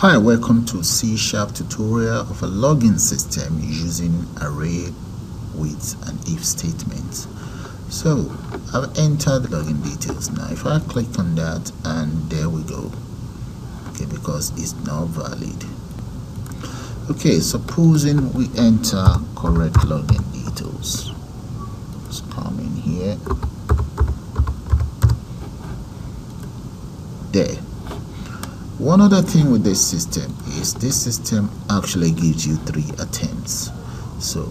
Hi, welcome to C# tutorial of a login system using array with an if statement. So I've entered the login details now. If I click on that, and there we go. Okay, because it's not valid. Okay, supposing we enter correct login details. Let's come in here. There. One other thing with this system is this system actually gives you 3 attempts. So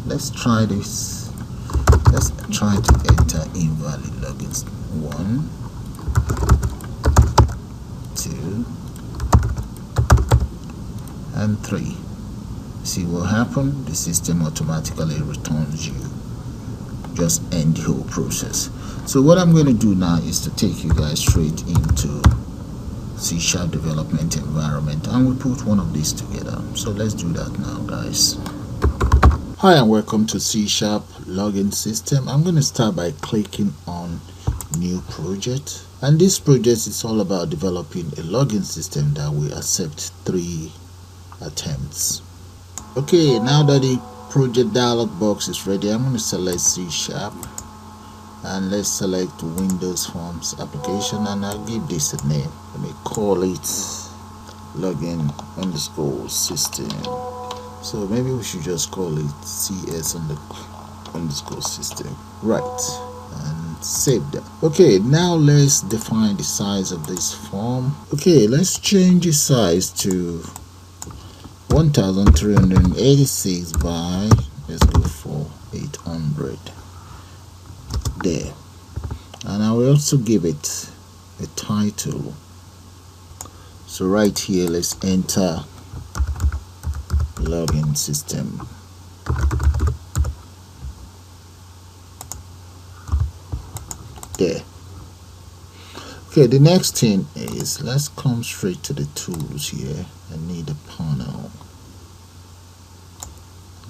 let's try this. Let's try to enter invalid logins. 1, 2, and 3. See what happened? The system automatically returns you. Just end the whole process. So what I'm going to do now is to take you guys straight into C# development environment, and we put one of these together. So let's do that now, guys. Hi, and welcome to C# login system. I'm going to start by clicking on new project, and this project is all about developing a login system that will accept 3 attempts. Okay, now that the project dialog box is ready, I'm going to select C#, and let's select Windows Forms application, and I'll give this a name. Let me call it login underscore system. So maybe we should just call it CS underscore system. Right, and save that. Okay, now let's define the size of this form. Okay, let's change the size to 1386 by, let's go for 800. There. And I will also give it a title. So right here, let's enter login system. There. Okay, the next thing is, let's come straight to the tools here. I need a panel.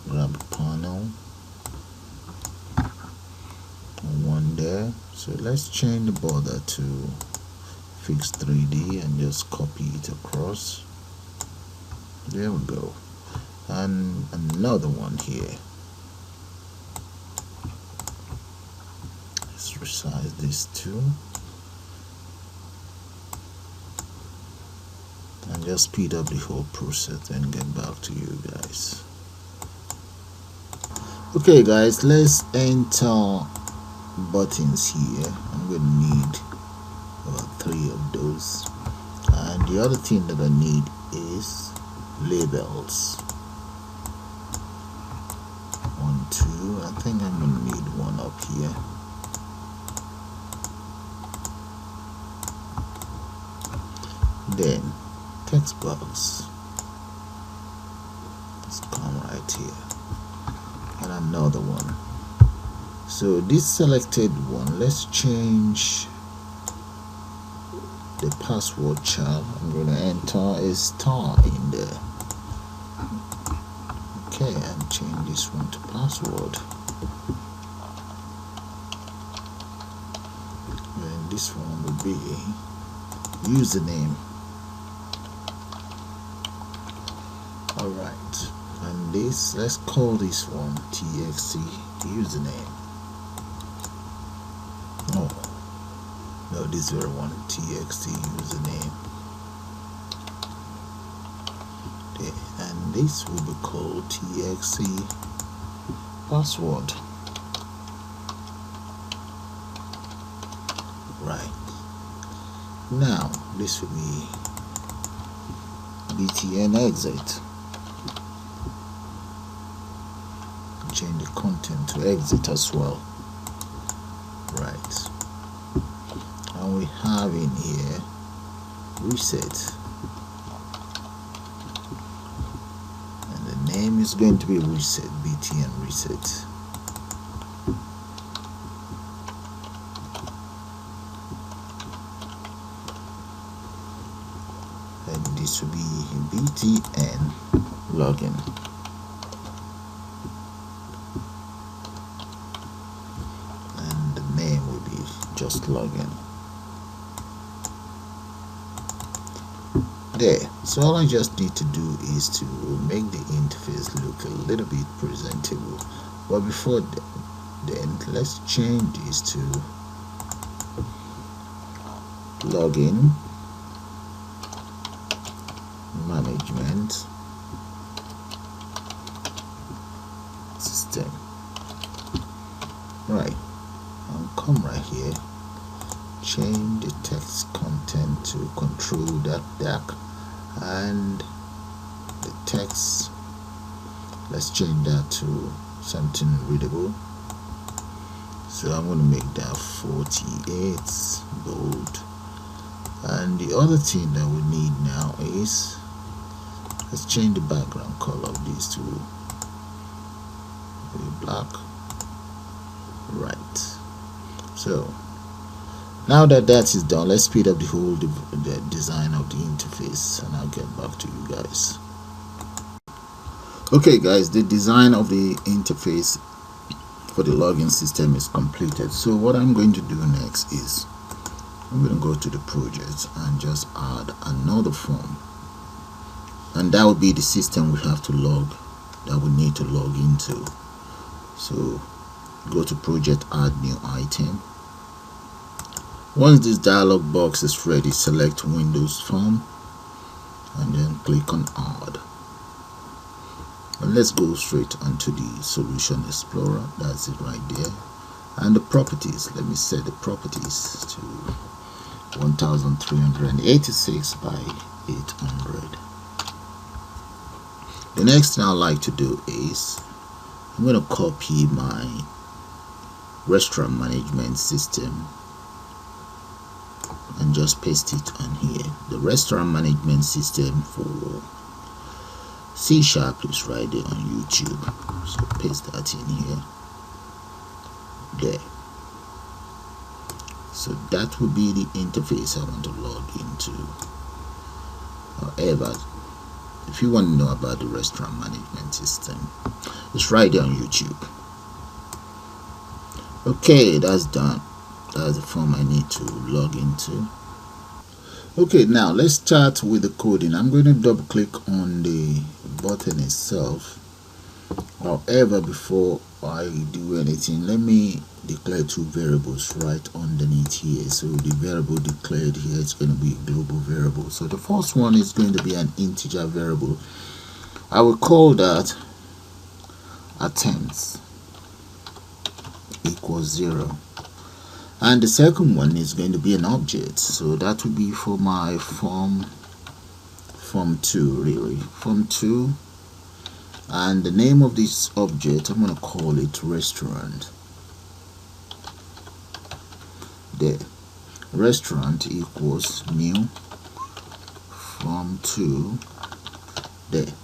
Grab a panel. One there. So let's change the border to fixed 3D and just copy it across. There we go. And another one here. Let's resize this too. And just speed up the whole process and get back to you guys. Okay guys, let's enter buttons here. I'm going to need about 3 of those, and the other thing that I need is labels. 1, 2. I think I'm going to need one up here. Then text box. Let's come right here, and another one. So this selected one, let's change the password child. I'm going to enter a star in there. Okay, and change this one to password. And this one will be username. Alright, and this, let's call this one TXT username. No, this very one, TXT username. Okay, and this will be called TXT password. Right. Now this will be btn exit. Change the content to exit as well. Right. And we have in here reset, and the name is going to be reset, btn reset. And this will be btn login. And the name will be just login. There. So all I just need to do is to make the interface look a little bit presentable. But before then, let's change this to login management system. Right. I'll come right here, change the text content to control.dark, and the text, let's change that to something readable. So I'm going to make that 48 bold. And the other thing that we need now is, let's change the background color of these to black. Right. So now that is done, let's speed up the whole the design of the interface, and I'll get back to you guys. Okay guys, the design of the interface for the login system is completed. So what I'm going to do next is I'm going to go to the project and just add another form, and that will be the system we have to log, that we need to log into. So go to project, add new item. Once this dialog box is ready, select Windows form and then click on add. And let's go straight onto the Solution Explorer. That's it right there. And the properties, let me set the properties to 1386 by 800. The next thing I like to do is I'm going to copy my restaurant management system and just paste it on here. The restaurant management system for C# is right there on YouTube. So paste that in here. There. So that will be the interface I want to log into. However, if you want to know about the restaurant management system, it's right there on YouTube. Okay, that's done. That's the form I need to log into. Okay, now let's start with the coding. I'm going to double click on the button itself. However, before I do anything, let me declare two variables right underneath here. So the variable declared here is going to be a global variable. So the first one is going to be an integer variable. I will call that attempts equals 0. And the second one is going to be an object, so that will be for my form 2, really, form 2. And the name of this object, I'm going to call it restaurant. There, restaurant equals new form 2. There.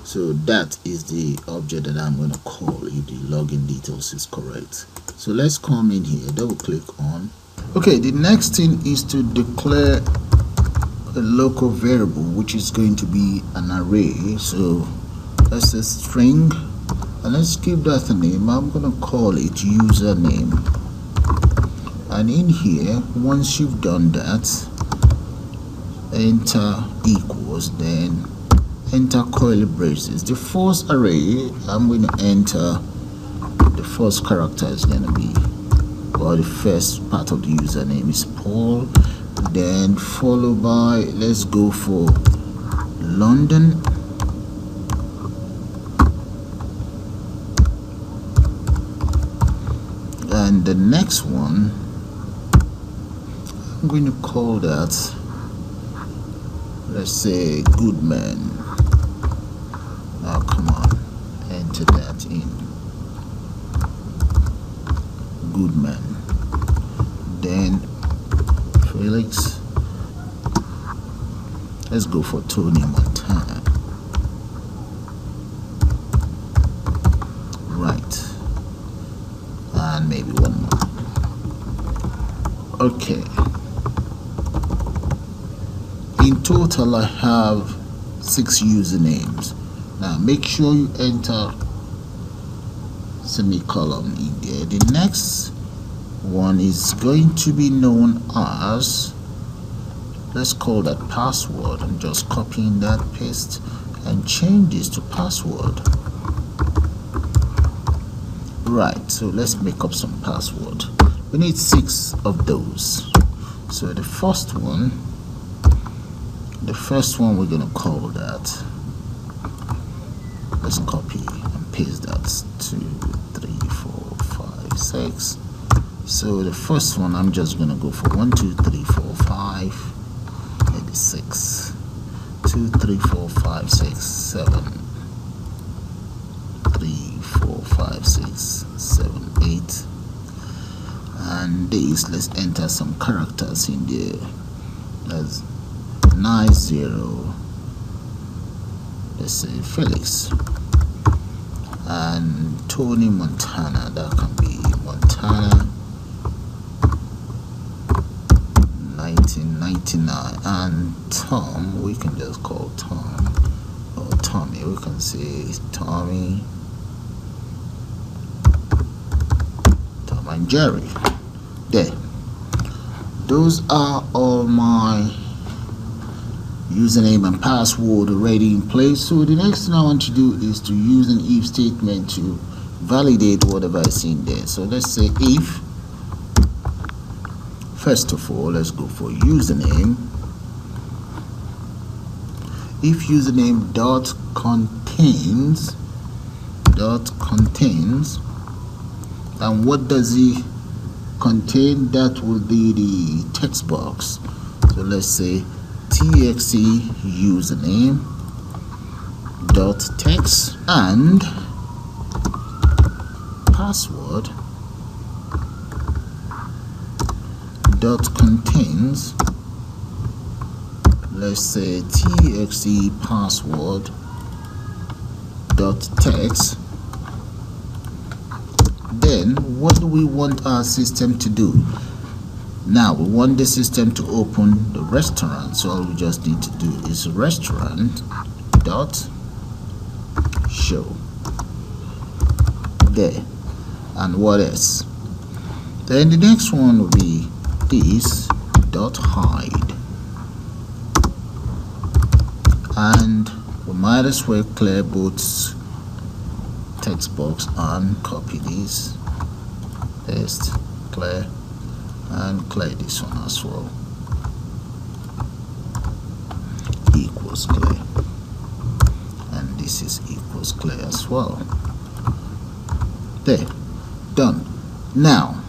So that is the object that I'm going to call if the login details is correct. So let's come in here, double click on. Okay, the next thing is to declare a local variable, which is going to be an array. So that's a string, and let's give that a name. I'm going to call it username. And in here, once you've done that, enter equals, then enter curly braces. The first array, I'm going to enter the first character is going to be, or the first part of the username is Paul, then followed by, let's go for London, and the next one I'm going to call that, let's say, Goodman. Now come on, enter that in, Goodman. Then Felix, let's go for Tony Montana. Right, and maybe one more. Okay, in total I have 6 usernames. Now make sure you enter semicolon in there. The next one is going to be known as let's call that password. I'm just copying that, paste, and change this to password. Right, so let's make up some password. We need 6 of those. So the first one we're gonna call that, let's copy and paste that, 2 3 4 5 6. So the first one, I'm just gonna go for 1 2 3 4 5, maybe 6, 2 3 4 5 6 7, 3 4 5 6 7 8. And this, let's enter some characters in there. That's 90, let's say Felix, and Tony Montana, that can be Montana 1999, and Tom, we can just call Tom, or Tommy, we can say Tommy, Tom and Jerry. There, those are all my username and password already in place. So the next thing I want to do is to use an if statement to validate whatever I see in there. So let's say if, first of all, let's go for username. If username dot contains, and what does it contain? That will be the text box. So let's say txt username dot text and password dot contains, let's say txt password dot text. Then what do we want our system to do? Now we want the system to open the restaurant, so all we just need to do is restaurant dot show. There. And what else? Then the next one will be this dot hide, and we might as well clear both text box and copy this, paste, clear, and clear this one as well, equals clear, and this is equals clear as well. There, done. Now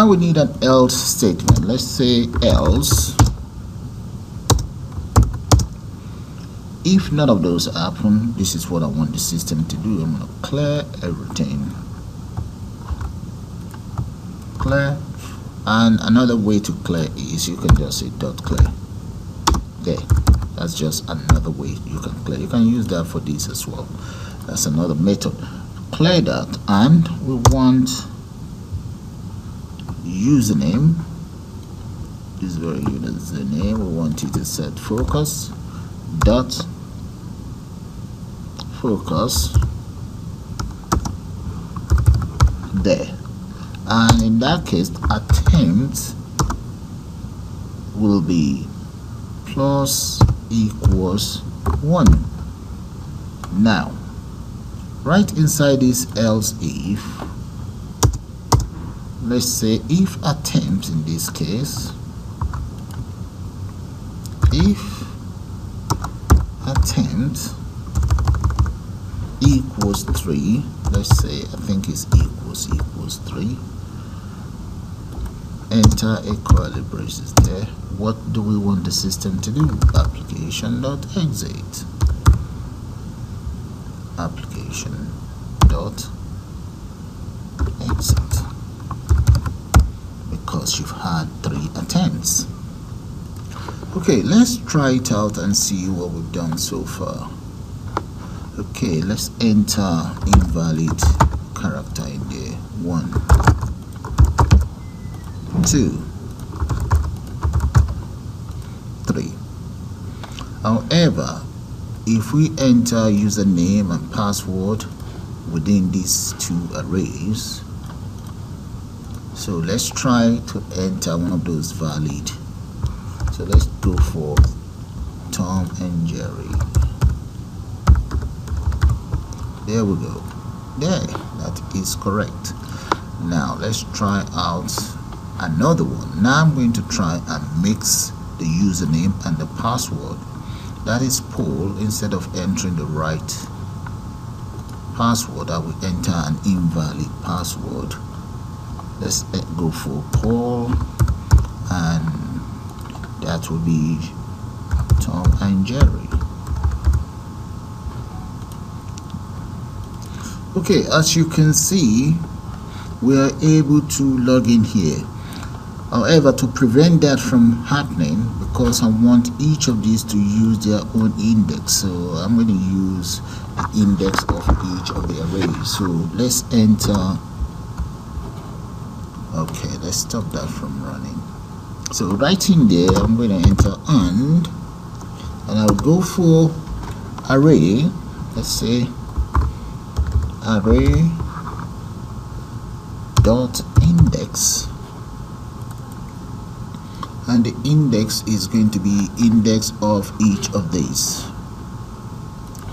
we need an else statement. Let's say else, if none of those happen, this is what I want the system to do. I'm going to clear everything, clear. And another way to clear is you can just say dot clear. There, that's just another way you can clear. You can use that for this as well. That's another method. Clear that, and we want username. This is where username, we want it to set focus dot focus there, and in that case attempt will be plus equals 1. Now right inside this else if, let's say if attempt, in this case if attempt equals 3, let's say I think it's equals 3, enter a curly braces there. What do we want the system to do? Application.exit, application.exit, because you've had 3 attempts. Okay, let's try it out and see what we've done so far. Okay, let's enter invalid character in there. 1 2 3. However, if we enter username and password within these 2 arrays, so let's try to enter one of those valid So let's go for Tom and Jerry. There we go. There, that is correct. Now let's try out another one. Now I'm going to try and mix the username and the password. That is Paul. Instead of entering the right password, I will enter an invalid password. Let's go for Paul, and that will be Tom and Jerry. Okay, as you can see, we are able to log in here. However, to prevent that from happening, because I want each of these to use their own index, so I'm going to use the index of each of the arrays. So let's enter. Okay, let's stop that from running. So right in there, I'm going to enter and I'll go for array. Let's say array dot index, and the index is going to be index of each of these.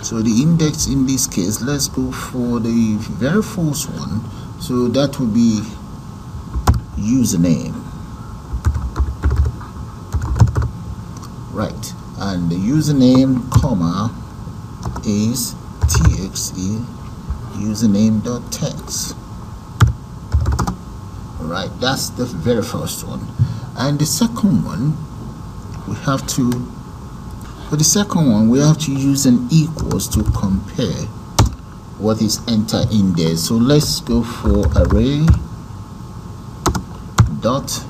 So the index in this case, let's go for the very first one. So that will be username, right? And the username comma is txe username.text. Right, that's the very first one. And the second one, we have to, for the second one, we have to use an equals to compare what is entered in there. So let's go for array dot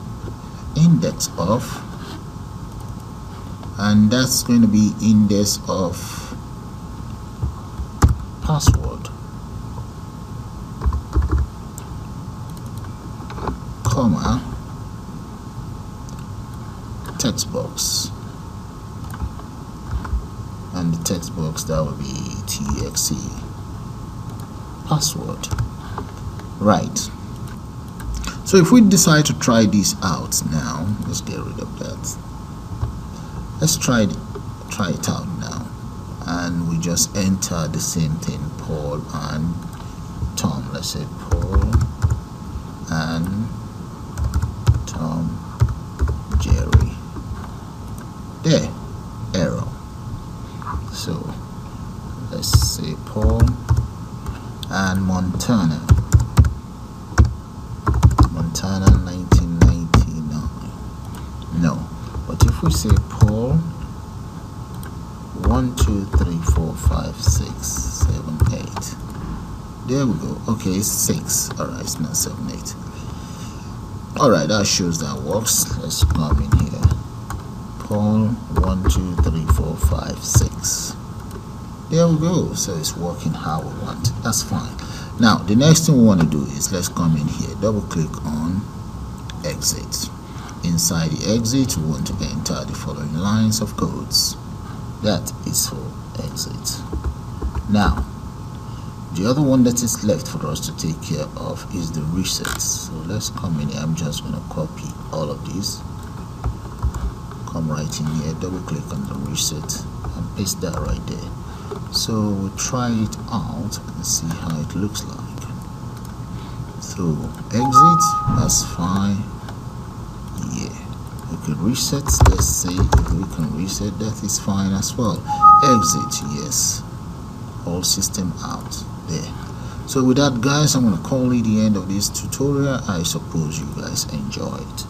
index of, and that's going to be index of password, comma text box, and the text box, that will be txe password. Right, so if we decide to try this out now, let's get rid of that. Let's try it out now, and we just enter the same thing, Paul and Tom. Let's say Paul and Tom Jerry. There, error. So let's say Paul and Montana 1999. No, but if we say Paul 1 2 3 4 5 6 7 8, there we go. Okay, it's 6. All right, it's not 7 8. All right, that shows that works. Let's come in here. Paul 1 2 3 4 5 6. There we go. So it's working how we want. That's fine. Now the next thing we want to do is, let's come in here, double click on exit. Inside the exit, we want to enter the following lines of codes. That is for exit. Now the other one that is left for us to take care of is the reset. So let's come in here. I'm just going to copy all of these, come right in here, double click on the reset and paste that right there. So we'll try it out and see how it looks like. So exit, that's fine. Yeah, we can reset. Let's see if we can reset. That is fine as well. Exit, yes. All system out. There. So with that, guys, I'm going to call it the end of this tutorial. I suppose you guys enjoyed.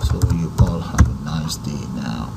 So you all have a nice day now.